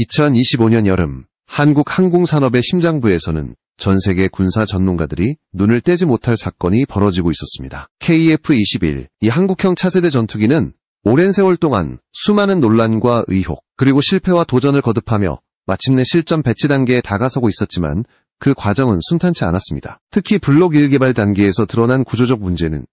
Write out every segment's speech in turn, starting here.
2025년 여름 한국 항공산업의 심장부에서는 전세계 군사 전문가들이 눈을 떼지 못할 사건이 벌어지고 있었습니다. KF-21, 이 한국형 차세대 전투기는 오랜 세월 동안 수많은 논란과 의혹, 그리고 실패와 도전을 거듭하며 마침내 실전 배치 단계에 다가서고 있었지만 그 과정은 순탄치 않았습니다. 특히 블록 1 개발 단계에서 드러난 구조적 문제는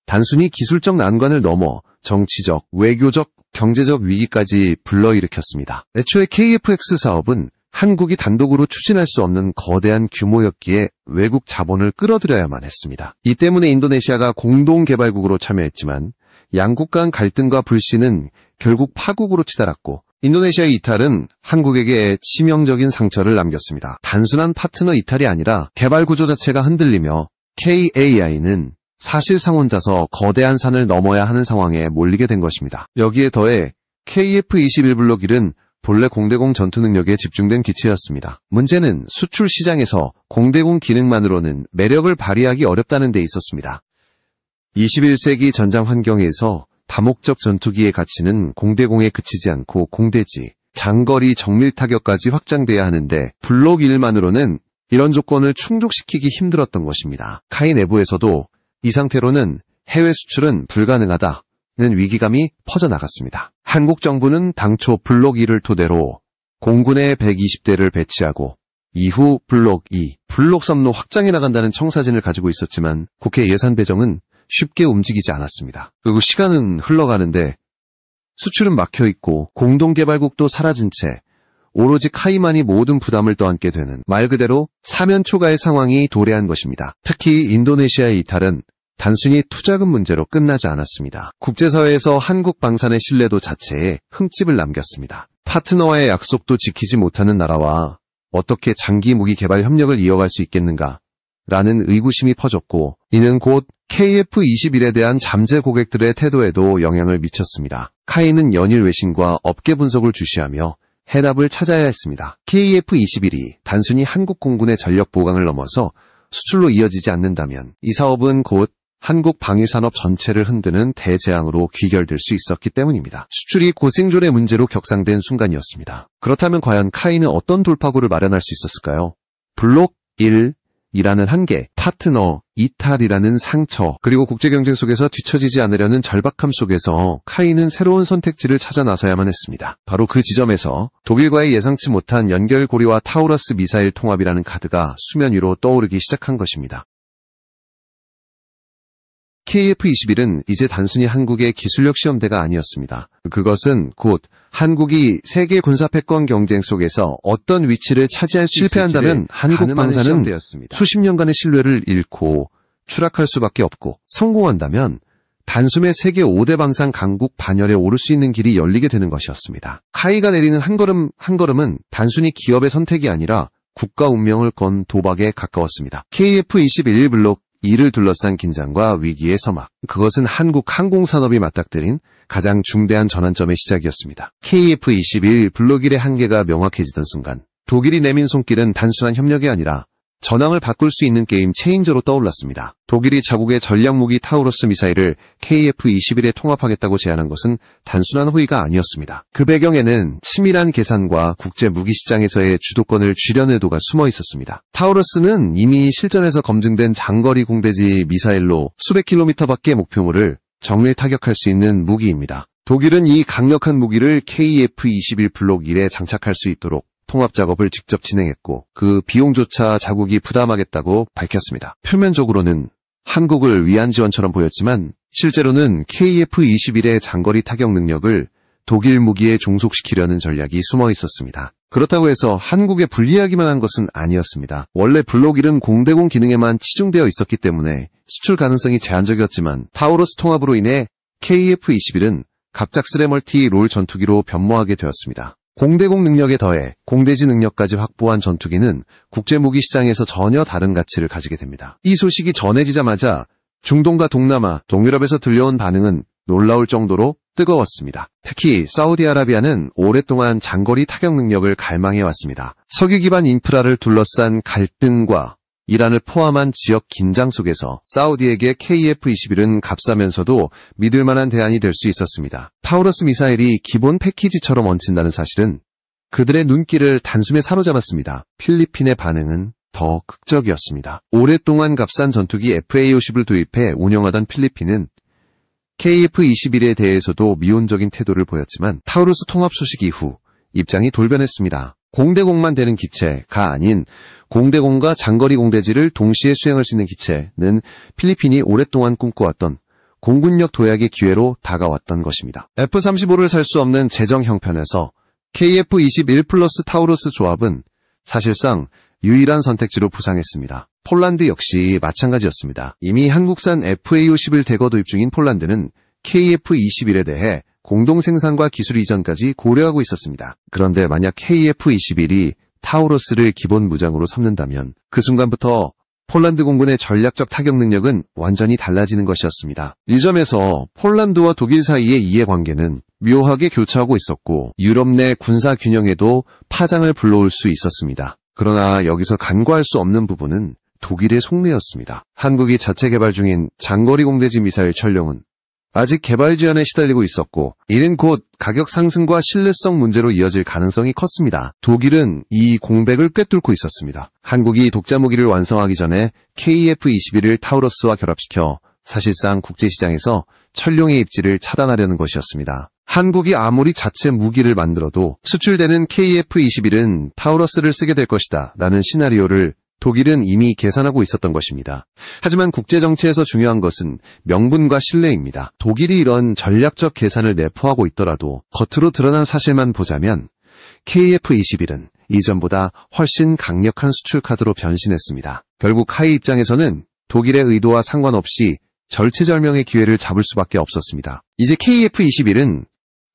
단순히 기술적 난관을 넘어 정치적, 외교적, 경제적 위기까지 불러일으켰습니다. 애초에 KF-X 사업은 한국이 단독으로 추진할 수 없는 거대한 규모였기에 외국 자본을 끌어들여야만 했습니다. 이 때문에 인도네시아가 공동개발국으로 참여했지만 양국 간 갈등과 불신은 결국 파국으로 치달았고 인도네시아의 이탈은 한국에게 치명적인 상처를 남겼습니다. 단순한 파트너 이탈이 아니라 개발 구조 자체가 흔들리며 KAI는 사실상 혼자서 거대한 산을 넘어야 하는 상황에 몰리게 된 것입니다. 여기에 더해 KF-21 블록 1은 본래 공대공 전투 능력에 집중된 기체였습니다. 문제는 수출 시장에서 공대공 기능만으로는 매력을 발휘하기 어렵다는 데 있었습니다. 21세기 전장 환경에서 다목적 전투기의 가치는 공대공에 그치지 않고 공대지, 장거리 정밀 타격까지 확장돼야 하는데 블록 1만으로는 이런 조건을 충족시키기 힘들었던 것입니다. 카이 내부에서도 이 상태로는 해외 수출은 불가능하다는 위기감이 퍼져나갔습니다. 한국 정부는 당초 블록 2를 토대로 공군의 120대를 배치하고 이후 블록 2, 블록 3로 확장해 나간다는 청사진을 가지고 있었지만 국회 예산 배정은 쉽게 움직이지 않았습니다. 그리고 시간은 흘러가는데 수출은 막혀있고 공동개발국도 사라진 채 오로지 카이만이 모든 부담을 떠안게 되는 말 그대로 사면 초가의 상황이 도래한 것입니다. 특히 인도네시아의 이탈은 단순히 투자금 문제로 끝나지 않았습니다. 국제사회에서 한국 방산의 신뢰도 자체에 흠집을 남겼습니다. 파트너와의 약속도 지키지 못하는 나라와 어떻게 장기 무기 개발 협력을 이어갈 수 있겠는가 라는 의구심이 퍼졌고 이는 곧 KF-21에 대한 잠재 고객들의 태도에도 영향을 미쳤습니다. 카이는 연일 외신과 업계 분석을 주시하며 해답을 찾아야 했습니다. KF-21이 단순히 한국 공군의 전력 보강을 넘어서 수출로 이어지지 않는다면 이 사업은 곧 한국 방위산업 전체를 흔드는 대재앙으로 귀결될 수 있었기 때문입니다. 수출이 고생존의 문제로 격상된 순간이었습니다. 그렇다면 과연 카이는 어떤 돌파구를 마련할 수 있었을까요? 블록 1이라는 한계, 파트너, 이탈이라는 상처, 그리고 국제경쟁 속에서 뒤처지지 않으려는 절박함 속에서 카이는 새로운 선택지를 찾아 나서야만 했습니다. 바로 그 지점에서 독일과의 예상치 못한 연결고리와 타우러스 미사일 통합이라는 카드가 수면 위로 떠오르기 시작한 것입니다. KF-21은 이제 단순히 한국의 기술력 시험대가 아니었습니다. 그것은 곧 한국이 세계 군사 패권 경쟁 속에서 어떤 위치를 차지할 수 실패한다면 한국 방산은 수십 년간의 신뢰를 잃고 추락할 수밖에 없고 성공한다면 단숨에 세계 5대 방산 강국 반열에 오를 수 있는 길이 열리게 되는 것이었습니다. 카이가 내리는 한 걸음 한 걸음은 단순히 기업의 선택이 아니라 국가 운명을 건 도박에 가까웠습니다. KF-21 블록 2를 둘러싼 긴장과 위기의 서막. 그것은 한국 항공산업이 맞닥뜨린 가장 중대한 전환점의 시작이었습니다. KF-21 블록 1의 한계가 명확해지던 순간 독일이 내민 손길은 단순한 협력이 아니라 전황을 바꿀 수 있는 게임 체인저로 떠올랐습니다. 독일이 자국의 전략무기 타우러스 미사일을 KF-21에 통합하겠다고 제안한 것은 단순한 호의가 아니었습니다. 그 배경에는 치밀한 계산과 국제 무기 시장에서의 주도권을 쥐려는 의도가 숨어 있었습니다. 타우러스는 이미 실전에서 검증된 장거리 공대지 미사일로 수백 킬로미터 밖의 목표물을 정밀 타격할 수 있는 무기입니다. 독일은 이 강력한 무기를 KF-21 블록 1에 장착할 수 있도록 통합 작업을 직접 진행했고 그 비용조차 자국이 부담하겠다고 밝혔습니다. 표면적으로는 한국을 위한 지원처럼 보였지만 실제로는 KF-21의 장거리 타격 능력을 독일 무기에 종속시키려는 전략이 숨어 있었습니다. 그렇다고 해서 한국에 불리하기만 한 것은 아니었습니다. 원래 블록 1은 공대공 기능에만 치중되어 있었기 때문에 수출 가능성이 제한적이었지만 타우러스 통합으로 인해 KF-21은 갑작스레 멀티 롤 전투기로 변모하게 되었습니다. 공대공 능력에 더해 공대지 능력까지 확보한 전투기는 국제무기 시장에서 전혀 다른 가치를 가지게 됩니다. 이 소식이 전해지자마자 중동과 동남아, 동유럽에서 들려온 반응은 놀라울 정도로 뜨거웠습니다. 특히 사우디아라비아는 오랫동안 장거리 타격 능력을 갈망해왔습니다. 석유 기반 인프라를 둘러싼 갈등과 이란을 포함한 지역 긴장 속에서 사우디에게 KF-21은 값싸면서도 믿을만한 대안이 될 수 있었습니다. 타우러스 미사일이 기본 패키지처럼 얹힌다는 사실은 그들의 눈길을 단숨에 사로잡았습니다. 필리핀의 반응은 더 극적이었습니다. 오랫동안 값싼 전투기 FA-50을 도입해 운영하던 필리핀은 KF-21에 대해서도 미온적인 태도를 보였지만 타우루스 통합 소식 이후 입장이 돌변했습니다. 공대공만 되는 기체가 아닌 공대공과 장거리 공대지를 동시에 수행할 수 있는 기체는 필리핀이 오랫동안 꿈꿔왔던 공군력 도약의 기회로 다가왔던 것입니다. F-35를 살 수 없는 재정 형편에서 KF-21 플러스 타우루스 조합은 사실상 유일한 선택지로 부상했습니다. 폴란드 역시 마찬가지였습니다. 이미 한국산 FA-50을 대거 도입 중인 폴란드는 KF-21에 대해 공동 생산과 기술 이전까지 고려하고 있었습니다. 그런데 만약 KF-21이 타우루스를 기본 무장으로 삼는다면 그 순간부터 폴란드 공군의 전략적 타격 능력은 완전히 달라지는 것이었습니다. 이 점에서 폴란드와 독일 사이의 이해관계는 묘하게 교차하고 있었고 유럽 내 군사 균형에도 파장을 불러올 수 있었습니다. 그러나 여기서 간과할 수 없는 부분은 독일의 속내였습니다. 한국이 자체 개발 중인 장거리 공대지 미사일 천룡은 아직 개발 지연에 시달리고 있었고 이는 곧 가격 상승과 신뢰성 문제로 이어질 가능성이 컸습니다. 독일은 이 공백을 꿰뚫고 있었습니다. 한국이 독자 무기를 완성하기 전에 KF-21을 타우루스와 결합시켜 사실상 국제시장에서 천룡의 입지를 차단하려는 것이었습니다. 한국이 아무리 자체 무기를 만들어도 수출되는 KF-21은 타우루스를 쓰게 될 것이다 라는 시나리오를 독일은 이미 계산하고 있었던 것입니다. 하지만 국제정치에서 중요한 것은 명분과 신뢰입니다. 독일이 이런 전략적 계산을 내포하고 있더라도 겉으로 드러난 사실만 보자면 KF-21은 이전보다 훨씬 강력한 수출 카드로 변신했습니다. 결국 카이 입장에서는 독일의 의도와 상관없이 절체절명의 기회를 잡을 수밖에 없었습니다. 이제 KF-21은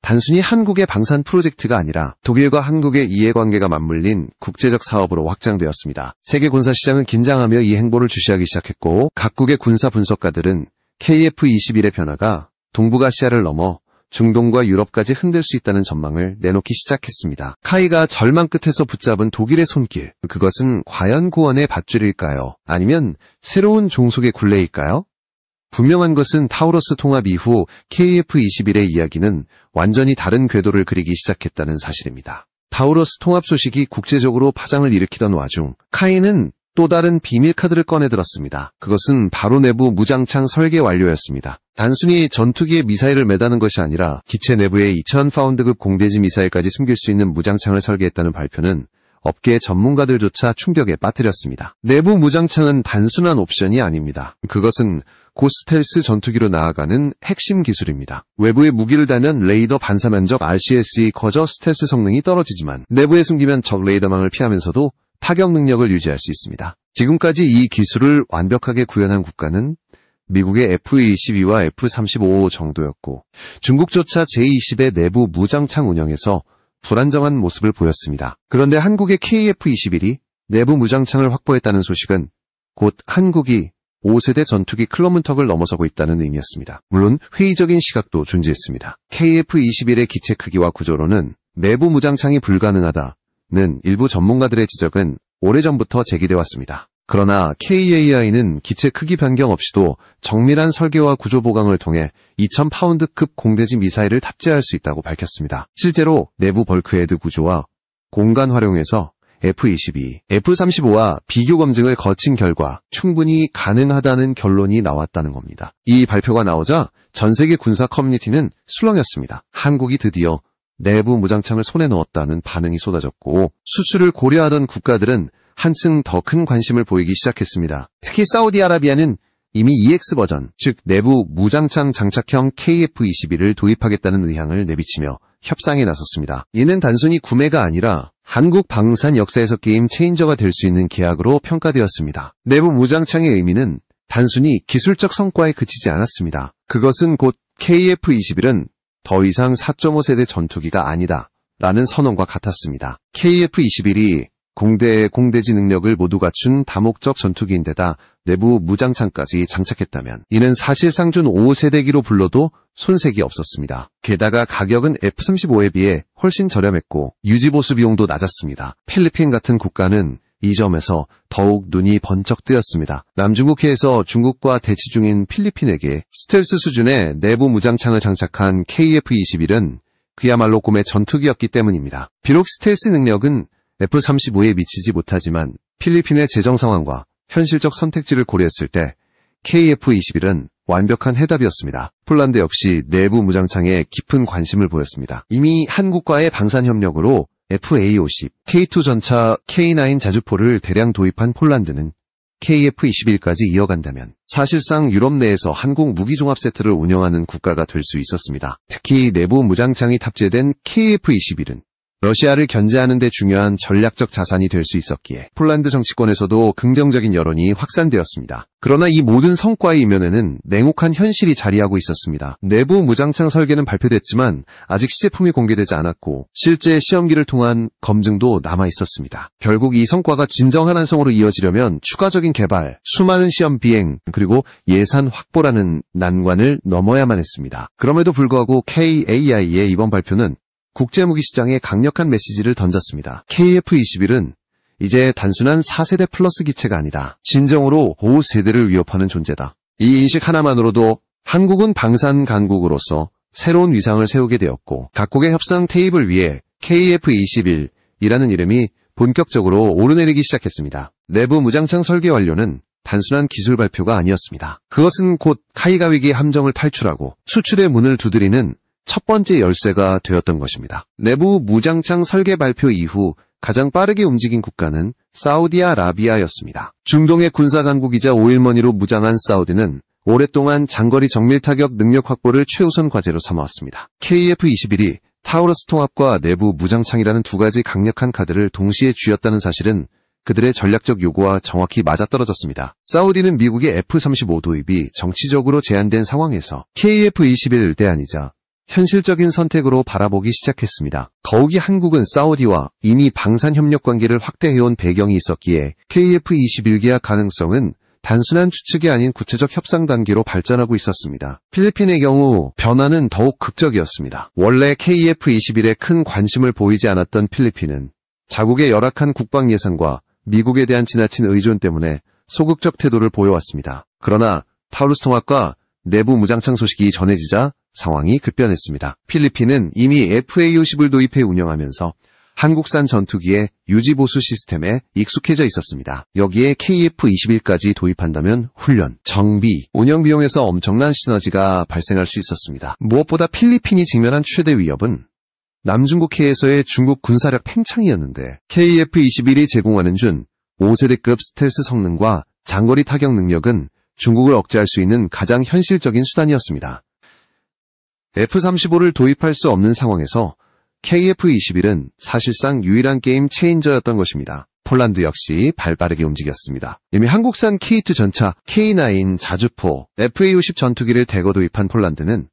단순히 한국의 방산 프로젝트가 아니라 독일과 한국의 이해관계가 맞물린 국제적 사업으로 확장되었습니다. 세계 군사시장은 긴장하며 이 행보를 주시하기 시작했고 각국의 군사 분석가들은 KF-21의 변화가 동북아시아를 넘어 중동과 유럽까지 흔들 수 있다는 전망을 내놓기 시작했습니다. 카이가 절망 끝에서 붙잡은 독일의 손길, 그것은 과연 구원의 밧줄일까요? 아니면 새로운 종속의 굴레일까요? 분명한 것은 타우루스 통합 이후 KF-21의 이야기는 완전히 다른 궤도를 그리기 시작했다는 사실입니다. 타우루스 통합 소식이 국제적으로 파장을 일으키던 와중 카이는 또 다른 비밀 카드를 꺼내들었습니다. 그것은 바로 내부 무장창 설계 완료였습니다. 단순히 전투기에 미사일을 매다는 것이 아니라 기체 내부에 2000파운드급 공대지 미사일까지 숨길 수 있는 무장창을 설계했다는 발표는 업계의 전문가들조차 충격에 빠뜨렸습니다. 내부 무장창은 단순한 옵션이 아닙니다. 그것은 고스텔스 전투기로 나아가는 핵심 기술입니다. 외부에 무기를 달면 레이더 반사 면적 RCS의 커져 스텔스 성능이 떨어지지만 내부에 숨기면 적 레이더망을 피하면서도 타격 능력을 유지할 수 있습니다. 지금까지 이 기술을 완벽하게 구현한 국가는 미국의 F-22와 F-35 정도였고 중국조차 제-20의 내부 무장창 운영에서 불안정한 모습을 보였습니다. 그런데 한국의 KF-21이 내부 무장창을 확보했다는 소식은 곧 한국이 5세대 전투기 클로문턱을 넘어서고 있다는 의미였습니다. 물론 회의적인 시각도 존재했습니다. KF-21의 기체 크기와 구조로는 내부 무장창이 불가능하다는 일부 전문가들의 지적은 오래전부터 제기돼 왔습니다. 그러나 KAI는 기체 크기 변경 없이도 정밀한 설계와 구조 보강을 통해 2000파운드급 공대지 미사일을 탑재할 수 있다고 밝혔습니다. 실제로 내부 벌크헤드 구조와 공간 활용에서 F-22, F-35와 비교 검증을 거친 결과 충분히 가능하다는 결론이 나왔다는 겁니다. 이 발표가 나오자 전 세계 군사 커뮤니티는 술렁였습니다. 한국이 드디어 내부 무장창을 손에 넣었다는 반응이 쏟아졌고 수출을 고려하던 국가들은 한층 더 큰 관심을 보이기 시작했습니다. 특히 사우디아라비아는 이미 EX 버전, 즉 내부 무장창 장착형 KF-21을 도입하겠다는 의향을 내비치며 협상에 나섰습니다. 이는 단순히 구매가 아니라 한국 방산 역사에서 게임 체인저가 될 수 있는 계약으로 평가되었습니다. 내부 무장창의 의미는 단순히 기술적 성과에 그치지 않았습니다. 그것은 곧 KF-21은 더 이상 4.5세대 전투기가 아니다 라는 선언과 같았습니다. KF-21이 공대의 공대지 능력을 모두 갖춘 다목적 전투기인데다 내부 무장창까지 장착했다면 이는 사실상 준 5세대기로 불러도 손색이 없었습니다. 게다가 가격은 F-35에 비해 훨씬 저렴했고 유지보수 비용도 낮았습니다. 필리핀 같은 국가는 이 점에서 더욱 눈이 번쩍 뜨였습니다. 남중국해에서 중국과 대치 중인 필리핀에게 스텔스 수준의 내부 무장창을 장착한 KF-21은 그야말로 꿈의 전투기였기 때문입니다. 비록 스텔스 능력은 F-35에 미치지 못하지만 필리핀의 재정 상황과 현실적 선택지를 고려했을 때 KF-21은 완벽한 해답이었습니다. 폴란드 역시 내부 무장창에 깊은 관심을 보였습니다. 이미 한국과의 방산협력으로 FA-50, K2 전차, K9 자주포를 대량 도입한 폴란드는 KF-21까지 이어간다면 사실상 유럽 내에서 한국 무기종합 세트를 운영하는 국가가 될 수 있었습니다. 특히 내부 무장창이 탑재된 KF-21은 러시아를 견제하는 데 중요한 전략적 자산이 될 수 있었기에 폴란드 정치권에서도 긍정적인 여론이 확산되었습니다. 그러나 이 모든 성과의 이면에는 냉혹한 현실이 자리하고 있었습니다. 내부 무장창 설계는 발표됐지만 아직 시제품이 공개되지 않았고 실제 시험기를 통한 검증도 남아 있었습니다. 결국 이 성과가 진정한 완성으로 이어지려면 추가적인 개발, 수많은 시험 비행, 그리고 예산 확보라는 난관을 넘어야만 했습니다. 그럼에도 불구하고 KAI의 이번 발표는 국제무기시장에 강력한 메시지를 던졌습니다. KF-21은 이제 단순한 4세대 플러스 기체가 아니다. 진정으로 5세대를 위협하는 존재다. 이 인식 하나만으로도 한국은 방산 강국으로서 새로운 위상을 세우게 되었고 각국의 협상 테이블 위에 KF-21이라는 이름이 본격적으로 오르내리기 시작했습니다. 내부 무장창 설계 완료는 단순한 기술 발표가 아니었습니다. 그것은 곧 카이가 위기의 함정을 탈출하고 수출의 문을 두드리는 첫 번째 열쇠가 되었던 것입니다. 내부 무장창 설계 발표 이후 가장 빠르게 움직인 국가는 사우디아라비아였습니다. 중동의 군사강국이자 오일머니로 무장한 사우디는 오랫동안 장거리 정밀 타격 능력 확보를 최우선 과제로 삼아왔습니다. KF-21이 타우러스 통합과 내부 무장창이라는 두 가지 강력한 카드를 동시에 쥐었다는 사실은 그들의 전략적 요구와 정확히 맞아떨어졌습니다. 사우디는 미국의 F-35 도입이 정치적으로 제한된 상황에서 KF-21 대안이자 현실적인 선택으로 바라보기 시작했습니다. 더욱이 한국은 사우디와 이미 방산협력 관계를 확대해온 배경이 있었기에 KF-21 계약 가능성은 단순한 추측이 아닌 구체적 협상 단계로 발전하고 있었습니다. 필리핀의 경우 변화는 더욱 극적이었습니다. 원래 KF-21에 큰 관심을 보이지 않았던 필리핀은 자국의 열악한 국방 예산과 미국에 대한 지나친 의존 때문에 소극적 태도를 보여왔습니다. 그러나 타우루스 통합과 내부 무장창 소식이 전해지자 상황이 급변했습니다. 필리핀은 이미 FA-50을 도입해 운영하면서 한국산 전투기의 유지보수 시스템에 익숙해져 있었습니다. 여기에 KF-21까지 도입한다면 훈련, 정비, 운영 비용에서 엄청난 시너지가 발생할 수 있었습니다. 무엇보다 필리핀이 직면한 최대 위협은 남중국해에서의 중국 군사력 팽창이었는데 KF-21이 제공하는 준 5세대급 스텔스 성능과 장거리 타격 능력은 중국을 억제할 수 있는 가장 현실적인 수단이었습니다. F-35를 도입할 수 없는 상황에서 KF-21은 사실상 유일한 게임 체인저였던 것입니다. 폴란드 역시 발빠르게 움직였습니다. 이미 한국산 K2 전차, K9 자주포, FA-50 전투기를 대거 도입한 폴란드는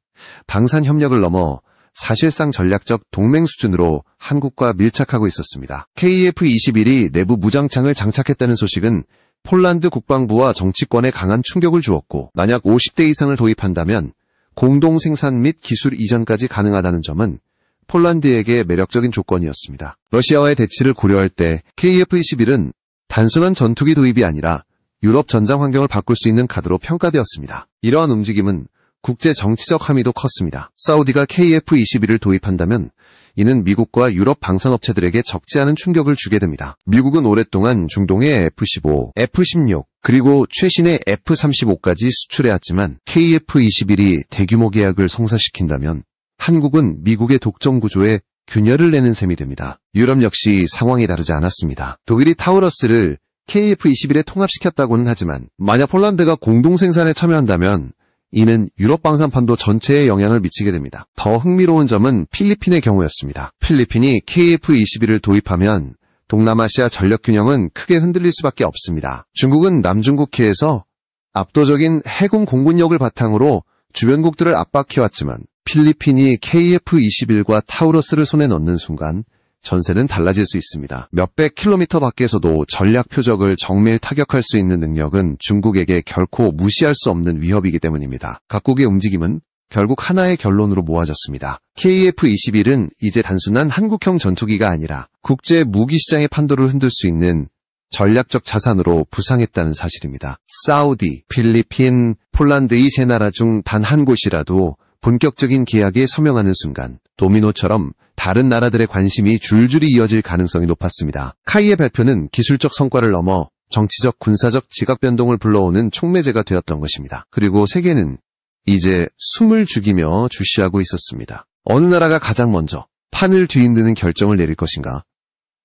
방산 협력을 넘어 사실상 전략적 동맹 수준으로 한국과 밀착하고 있었습니다. KF-21이 내부 무장창을 장착했다는 소식은 폴란드 국방부와 정치권에 강한 충격을 주었고 만약 50대 이상을 도입한다면 공동 생산 및 기술 이전까지 가능하다는 점은 폴란드에게 매력적인 조건이었습니다. 러시아와의 대치를 고려할 때 KF-21은 단순한 전투기 도입이 아니라 유럽 전장 환경을 바꿀 수 있는 카드로 평가되었습니다. 이러한 움직임은 국제 정치적 함의도 컸습니다. 사우디가 KF-21을 도입한다면 이는 미국과 유럽 방산업체들에게 적지 않은 충격을 주게 됩니다. 미국은 오랫동안 중동의 F-15, F-16, 그리고 최신의 F-35까지 수출해왔지만 KF-21이 대규모 계약을 성사시킨다면 한국은 미국의 독점 구조에 균열을 내는 셈이 됩니다. 유럽 역시 상황이 다르지 않았습니다. 독일이 타우러스를 KF-21에 통합시켰다고는 하지만 만약 폴란드가 공동 생산에 참여한다면 이는 유럽 방산판도 전체에 영향을 미치게 됩니다. 더 흥미로운 점은 필리핀의 경우였습니다. 필리핀이 KF-21을 도입하면 동남아시아 전력 균형은 크게 흔들릴 수밖에 없습니다. 중국은 남중국해에서 압도적인 해군 공군력을 바탕으로 주변국들을 압박해왔지만 필리핀이 KF-21과 타우러스를 손에 넣는 순간 전세는 달라질 수 있습니다. 몇백 킬로미터 밖에서도 전략 표적을 정밀 타격할 수 있는 능력은 중국에게 결코 무시할 수 없는 위협이기 때문입니다. 각국의 움직임은 결국 하나의 결론으로 모아졌습니다. KF-21은 이제 단순한 한국형 전투기가 아니라 국제 무기시장의 판도를 흔들 수 있는 전략적 자산으로 부상했다는 사실입니다. 사우디, 필리핀, 폴란드 이 세 나라 중 단 한 곳이라도 본격적인 계약에 서명하는 순간 도미노처럼 다른 나라들의 관심이 줄줄이 이어질 가능성이 높았습니다. 카이의 발표는 기술적 성과를 넘어 정치적, 군사적 지각 변동을 불러오는 촉매제가 되었던 것입니다. 그리고 세계는 이제 숨을 죽이며 주시하고 있었습니다. 어느 나라가 가장 먼저 판을 뒤흔드는 결정을 내릴 것인가?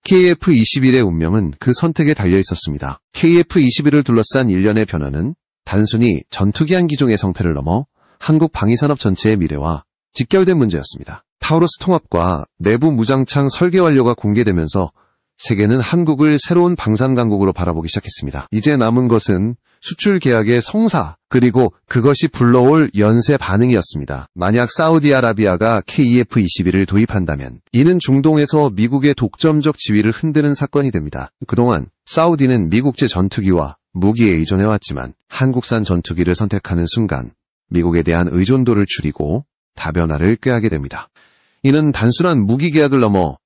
KF-21의 운명은 그 선택에 달려 있었습니다. KF-21을 둘러싼 일련의 변화는 단순히 전투기 한 기종의 성패를 넘어 한국 방위산업 전체의 미래와 직결된 문제였습니다. 타우러스 통합과 내부 무장창 설계 완료가 공개되면서 세계는 한국을 새로운 방산 강국으로 바라보기 시작했습니다. 이제 남은 것은 수출 계약의 성사, 그리고 그것이 불러올 연쇄 반응이었습니다. 만약 사우디아라비아가 KF-21을 도입한다면 이는 중동에서 미국의 독점적 지위를 흔드는 사건이 됩니다. 그동안 사우디는 미국제 전투기와 무기에 의존해왔지만 한국산 전투기를 선택하는 순간 미국에 대한 의존도를 줄이고 다변화를 꾀하게 됩니다. 이는 단순한 무기 계약을 넘어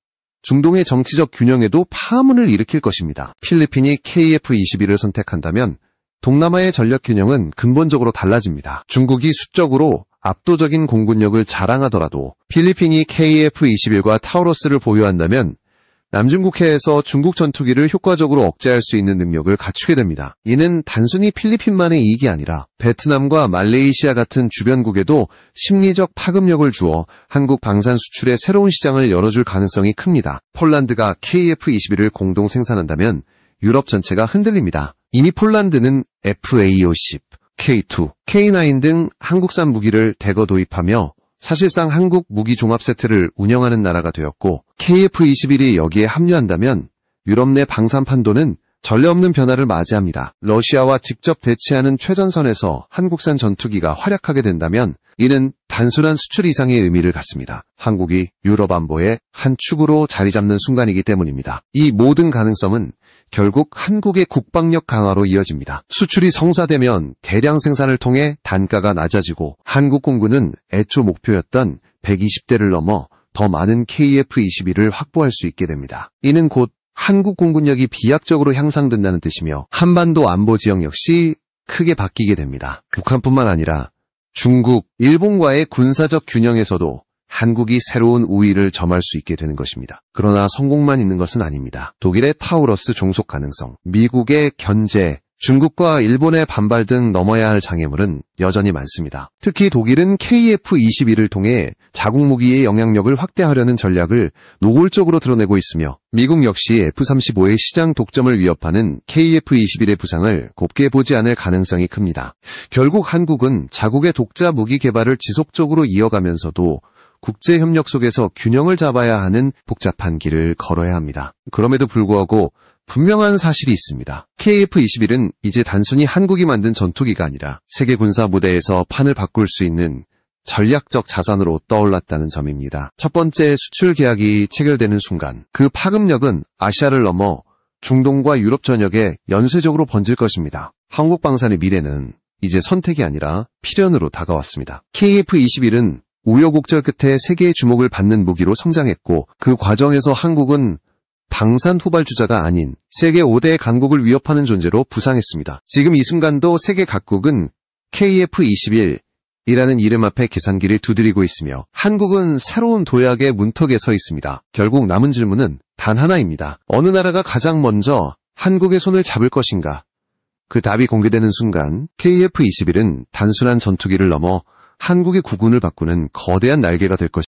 중동의 정치적 균형에도 파문을 일으킬 것입니다. 필리핀이 KF-21을 선택한다면 동남아의 전력 균형은 근본적으로 달라집니다. 중국이 수적으로 압도적인 공군력을 자랑하더라도 필리핀이 KF-21과 타우러스를 보유한다면 남중국해에서 중국 전투기를 효과적으로 억제할 수 있는 능력을 갖추게 됩니다. 이는 단순히 필리핀만의 이익이 아니라 베트남과 말레이시아 같은 주변국에도 심리적 파급력을 주어 한국 방산 수출의 새로운 시장을 열어줄 가능성이 큽니다. 폴란드가 KF-21을 공동 생산한다면 유럽 전체가 흔들립니다. 이미 폴란드는 FA-50, K2, K9 등 한국산 무기를 대거 도입하며 사실상 한국 무기 종합 세트를 운영하는 나라가 되었고 KF-21이 여기에 합류한다면 유럽 내 방산 판도는 전례 없는 변화를 맞이합니다. 러시아와 직접 대치하는 최전선에서 한국산 전투기가 활약하게 된다면 이는 단순한 수출 이상의 의미를 갖습니다. 한국이 유럽 안보의 한 축으로 자리 잡는 순간이기 때문입니다. 이 모든 가능성은 결국 한국의 국방력 강화로 이어집니다. 수출이 성사되면 대량 생산을 통해 단가가 낮아지고 한국 공군은 애초 목표였던 120대를 넘어 더 많은 KF-21을 확보할 수 있게 됩니다. 이는 곧 한국 공군력이 비약적으로 향상된다는 뜻이며 한반도 안보 지역 역시 크게 바뀌게 됩니다. 북한뿐만 아니라 중국, 일본과의 군사적 균형에서도 한국이 새로운 우위를 점할 수 있게 되는 것입니다. 그러나 성공만 있는 것은 아닙니다. 독일의 타우러스 종속 가능성, 미국의 견제, 중국과 일본의 반발 등 넘어야 할 장애물은 여전히 많습니다. 특히 독일은 KF-21을 통해 자국무기의 영향력을 확대하려는 전략을 노골적으로 드러내고 있으며 미국 역시 F-35의 시장 독점을 위협하는 KF-21의 부상을 곱게 보지 않을 가능성이 큽니다. 결국 한국은 자국의 독자 무기 개발을 지속적으로 이어가면서도 국제협력 속에서 균형을 잡아야 하는 복잡한 길을 걸어야 합니다. 그럼에도 불구하고 분명한 사실이 있습니다. KF-21은 이제 단순히 한국이 만든 전투기가 아니라 세계 군사 무대에서 판을 바꿀 수 있는 전략적 자산으로 떠올랐다는 점입니다. 첫 번째 수출 계약이 체결되는 순간 그 파급력은 아시아를 넘어 중동과 유럽 전역에 연쇄적으로 번질 것입니다. 한국 방산의 미래는 이제 선택이 아니라 필연으로 다가왔습니다. KF-21은 우여곡절 끝에 세계의 주목을 받는 무기로 성장했고 그 과정에서 한국은 방산 후발주자가 아닌 세계 5대 강국을 위협하는 존재로 부상했습니다. 지금 이 순간도 세계 각국은 KF-21이라는 이름 앞에 계산기를 두드리고 있으며 한국은 새로운 도약의 문턱에 서 있습니다. 결국 남은 질문은 단 하나입니다. 어느 나라가 가장 먼저 한국의 손을 잡을 것인가? 그 답이 공개되는 순간 KF-21은 단순한 전투기를 넘어 한국의 국운을 바꾸는 거대한 날개가 될 것입니다.